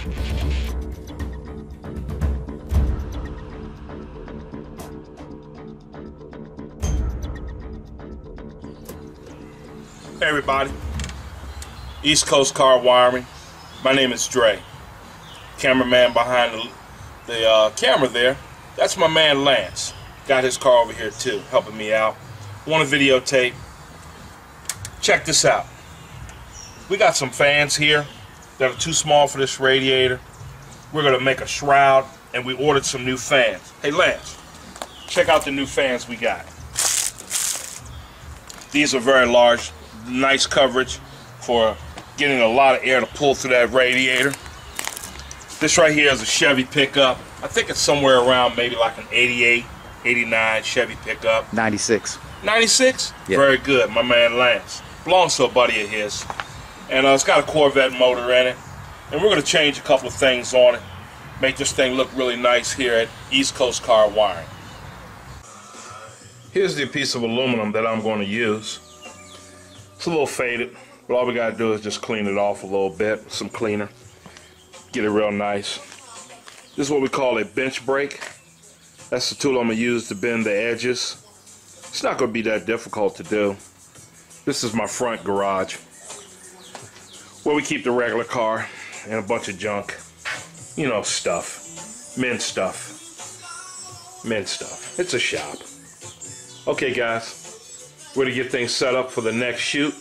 Hey everybody, East Coast Car Wiring. My name is Dre. Cameraman behind the camera there, that's my man Lance. Got his car over here too, helping me out. Want a videotape? Check this out. We got some fans here that are too small for this radiator. We're gonna make a shroud, and we ordered some new fans. Hey Lance, check out the new fans we got. These are very large. Nice coverage for getting a lot of air to pull through that radiator. This right here is a Chevy pickup. I think it's somewhere around maybe like an 88, 89 Chevy pickup. 96. 96? Yeah. Very good, my man Lance. Belongs to a buddy of his. And it's got a Corvette motor in it. And we're going to change a couple of things on it. Make this thing look really nice here at East Coast Car Wiring. Here's the piece of aluminum that I'm going to use. It's a little faded, but all we gotta do is just clean it off a little bit with some cleaner. Get it real nice. This is what we call a bench brake. That's the tool I'm gonna use to bend the edges. It's not gonna be that difficult to do. This is my front garage, where we keep the regular car and a bunch of junk. You know, stuff. Men's stuff. Men's stuff. It's a shop. Okay guys. We're going to get things set up for the next shoot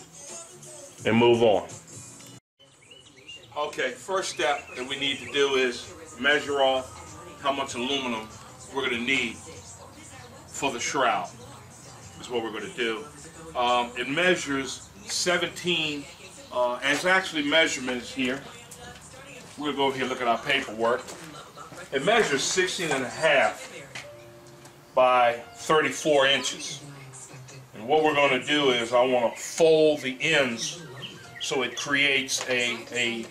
and move on. Okay, first step that we need to do is measure off how much aluminum we're going to need for the shroud. Is what we're going to do. It measures 17, and it's actually measurements here. We're going to go over here and look at our paperwork. It measures 16.5 by 34 inches. And what we're going to do is I want to fold the ends so it creates a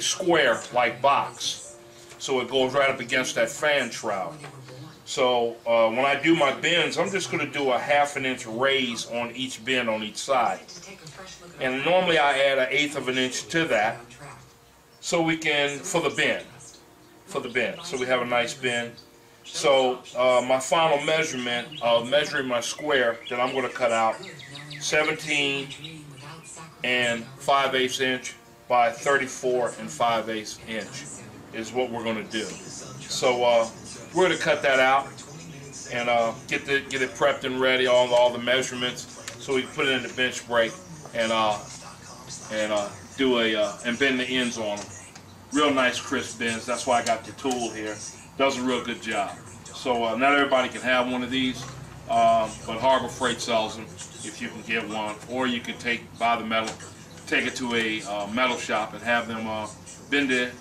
square-like box. So it goes right up against that fan shroud. So when I do my bends, I'm just going to do a ½ an inch raise on each bend on each side. And normally I add 1/8 of an inch to that so we can, for the bend. So we have a nice bend. So my final measurement of measuring my square that I'm going to cut out, 17 5/8 inch by 34 5/8 inch is what we're going to do. So we're going to cut that out and get it prepped and ready, all the measurements, so we can put it in the bench brake and bend the ends on them. Real nice crisp bends. That's why I got the tool here. Does a real good job. So not everybody can have one of these, but Harbor Freight sells them if you can get one, or you can buy the metal, take it to a metal shop and have them bend the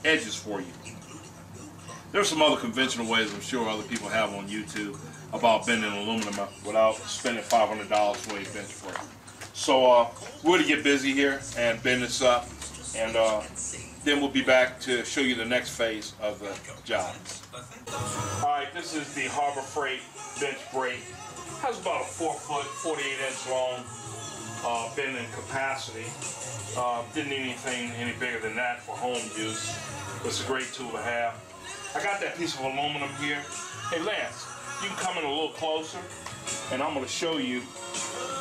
edges for you. There's some other conventional ways I'm sure other people have on YouTube about bending aluminum without spending $500 for a bench brake. So we're going to get busy here and bend this up, and then we'll be back to show you the next phase of the job. Alright, this is the Harbor Freight bench brake. It has about a 4-foot, 48-inch long bending capacity. Didn't need anything any bigger than that for home use. It's a great tool to have. I got that piece of aluminum here. Hey Lance, you can come in a little closer and I'm going to show you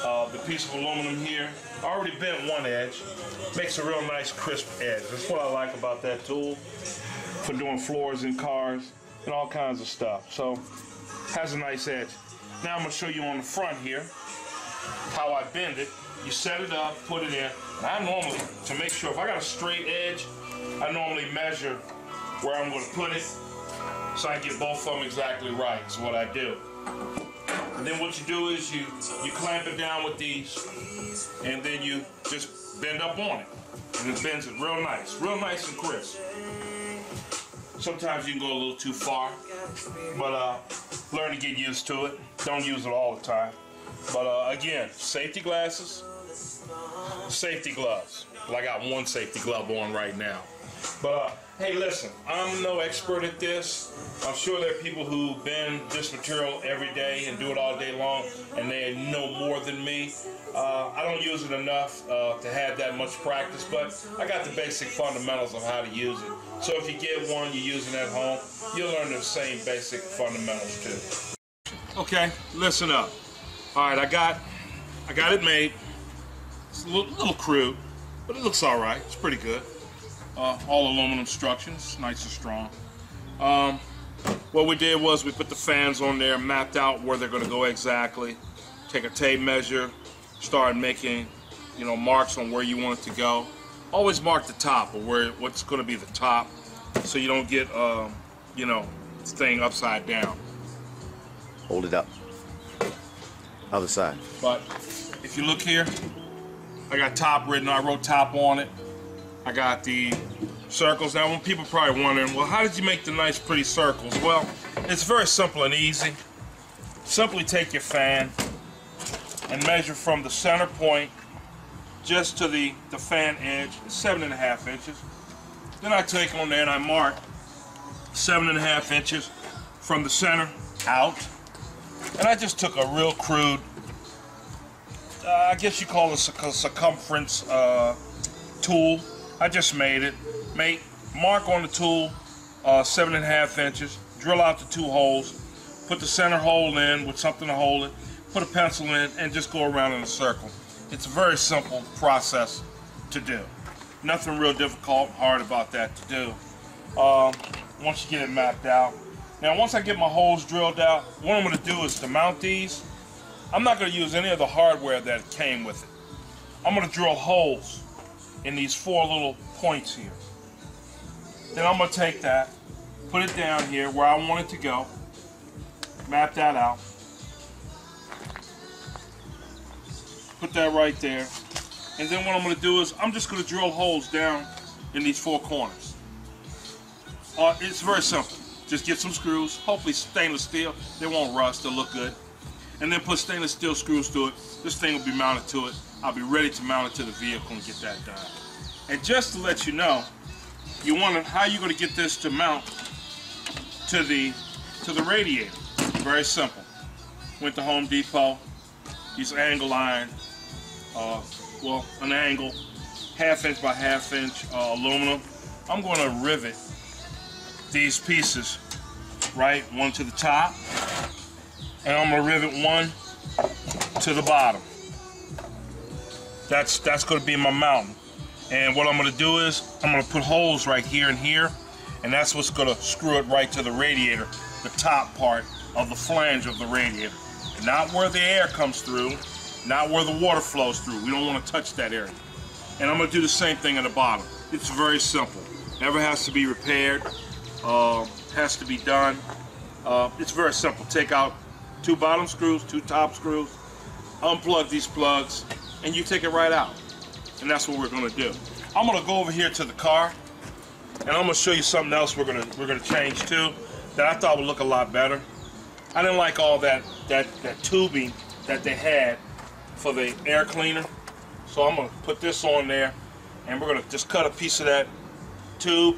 the piece of aluminum here. I already bent one edge. Makes a real nice crisp edge. That's what I like about that tool for doing floors in cars and all kinds of stuff. So has a nice edge. Now I'm going to show you on the front here how I bend it. You set it up, put it in. And I normally, to make sure if I got a straight edge, I normally measure where I'm going to put it so I can get both of them exactly right. Is what I do. And then what you do is you clamp it down with these, and then you just bend up on it. And it bends it real nice and crisp. Sometimes you can go a little too far, but learn to get used to it. Don't use it all the time. But again, safety glasses, safety gloves. Well, I got one safety glove on right now. But hey, listen, I'm no expert at this. I'm sure there are people who bend this material every day and do it all day long, and they know more than me. I don't use it enough to have that much practice, but I got the basic fundamentals of how to use it. So if you get one, you're using it at home, you'll learn the same basic fundamentals too. Okay, listen up. All right, I got it made. It's a little crude, but it looks all right. It's pretty good. All aluminum structures, nice and strong. What we did was we put the fans on there, mapped out where they're going to go exactly. Take a tape measure, start making, marks on where you want it to go. Always mark the top, or what's going to be the top, so you don't get, this thing upside down. Hold it up. Other side. But if you look here, I got top written. I wrote top on it. I got the circles. Now, when people are probably wondering, well, how did you make the nice, pretty circles? Well, it's very simple and easy. Simply take your fan and measure from the center point just to the fan edge, 7.5 inches. Then I take on there and I mark 7.5 inches from the center out. And I just took a real crude, I guess you call it a circumference tool. I just made it. Mark on the tool 7.5 inches, drill out the 2 holes, put the center hole in with something to hold it, put a pencil in, and just go around in a circle. It's a very simple process to do. Nothing real difficult, hard about that to do. Once you get it mapped out. Now, once I get my holes drilled out, what I'm going to do is to mount these, I'm not going to use any of the hardware that came with it. I'm going to drill holes in these 4 little points here. Then I'm going to take that, put it down here where I want it to go, map that out, put that right there, and then what I'm going to do is I'm just going to drill holes down in these 4 corners. It's very simple. Just get some screws, hopefully stainless steel. They won't rust, they'll look good. And then put stainless steel screws to it. This thing will be mounted to it. I'll be ready to mount it to the vehicle and get that done. And just to let you know, you wonder how you're going to get this to mount to the radiator. Very simple. Went to Home Depot, use angle iron, an angle, 1/2 inch by 1/2 inch aluminum. I'm going to rivet these pieces, right, one to the top, and I'm going to rivet one to the bottom. That's going to be my mounting. And what I'm going to do is I'm going to put holes right here and here, and that's what's going to screw it right to the radiator, the top part of the flange of the radiator. Not where the air comes through, not where the water flows through. We don't want to touch that area. And I'm going to do the same thing at the bottom. It's very simple. Never has to be repaired. Has to be done. It's very simple. Take out 2 bottom screws, 2 top screws, unplug these plugs, and you take it right out. And that's what we're going to do. I'm going to go over here to the car, and I'm going to show you something else we're going to change too that I thought would look a lot better. I didn't like all that tubing that they had for the air cleaner, so I'm going to put this on there, and we're going to just cut a piece of that tube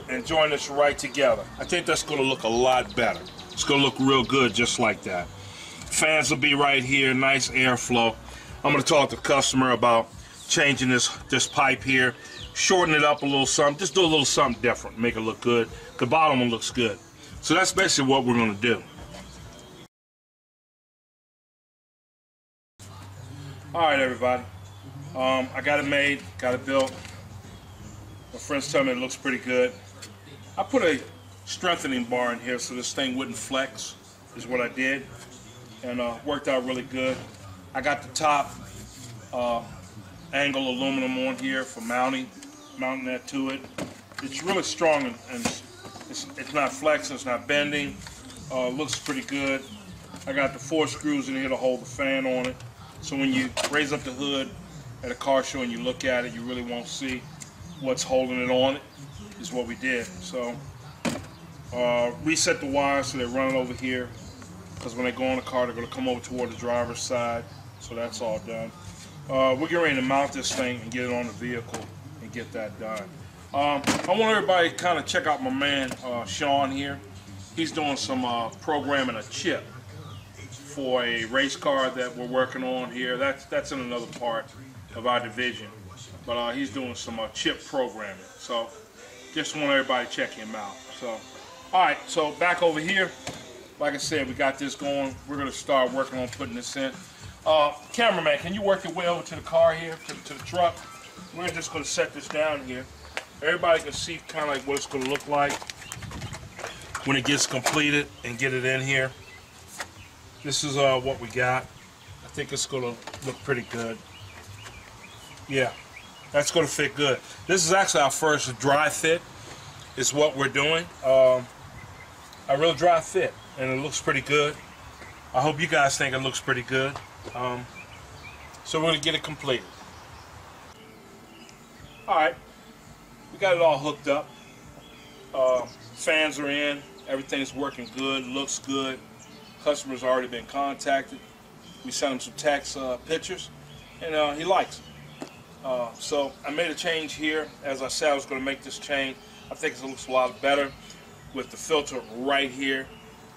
and join this right together. I think that's going to look a lot better. It's going to look real good just like that. Fans will be right here, nice airflow. I'm going to talk to the customer about changing this pipe here, shorten it up a little something, just do a little something different, make it look good. The bottom one looks good. So that's basically what we're going to do. All right, everybody. I got it made, got it built. My friends tell me it looks pretty good. I put a strengthening bar in here so this thing wouldn't flex, is what I did, and worked out really good. I got the top angle aluminum on here for mounting that to it. It's really strong and it's not flexing, it's not bending. Looks pretty good. I got the 4 screws in here to hold the fan on it, so when you raise up the hood at a car show and you look at it, you really won't see what's holding it on it, is what we did. So reset the wires so they're running over here, because when they go on the car, they're going to come over toward the driver's side. So that's all done. We're getting ready to mount this thing and get it on the vehicle and get that done. I want everybody to kind of check out my man Sean here. He's doing some programming a chip for a race car that we're working on here. That's in another part of our division, but he's doing some chip programming. So just want everybody to check him out. So all right, so back over here, like I said, we got this going. We're gonna start working on putting this in. Cameraman, can you work your way over to the car here, to the truck? We're just gonna set this down here. Everybody can see kind of like what it's gonna look like when it gets completed and get it in here. This is what we got. I think it's gonna look pretty good. Yeah, that's gonna fit good. This is actually our first dry fit, is what we're doing. A real dry fit, and it looks pretty good. I hope you guys think it looks pretty good. So we're gonna get it completed. All right, we got it all hooked up. Fans are in. Everything's working good. Looks good. Customer's already been contacted. We sent him some text pictures, and he likes it. So I made a change here. As I said, I was going to make this change. I think it looks a lot better with the filter right here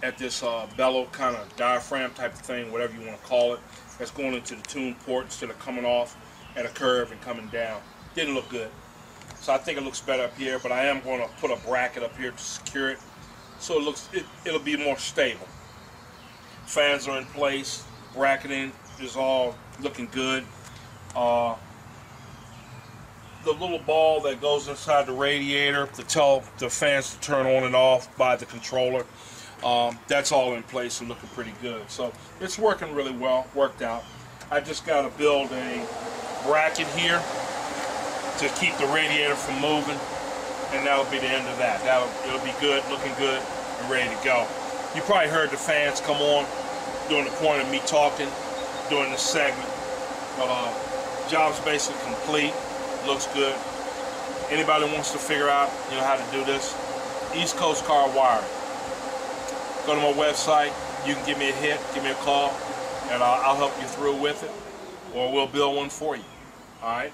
at this bellow kind of diaphragm type of thing, whatever you want to call it. That's going into the tune port instead of coming off at a curve and coming down. Didn't look good. So I think it looks better up here, but I am going to put a bracket up here to secure it so it'll be more stable. Fans are in place. Bracketing is all looking good. The little ball that goes inside the radiator to tell the fans to turn on and off by the controller, that's all in place and looking pretty good. So it's working really well, worked out. I just got to build a bracket here to keep the radiator from moving, and that'll be the end of that. It'll be good, looking good, and ready to go. You probably heard the fans come on during the point of me talking during this segment. But job's basically complete. Looks good. Anybody wants to figure out, how to do this, East Coast Car Wiring. Go to my website. You can give me a hit, give me a call, and I'll help you through with it, or we'll build one for you. All right.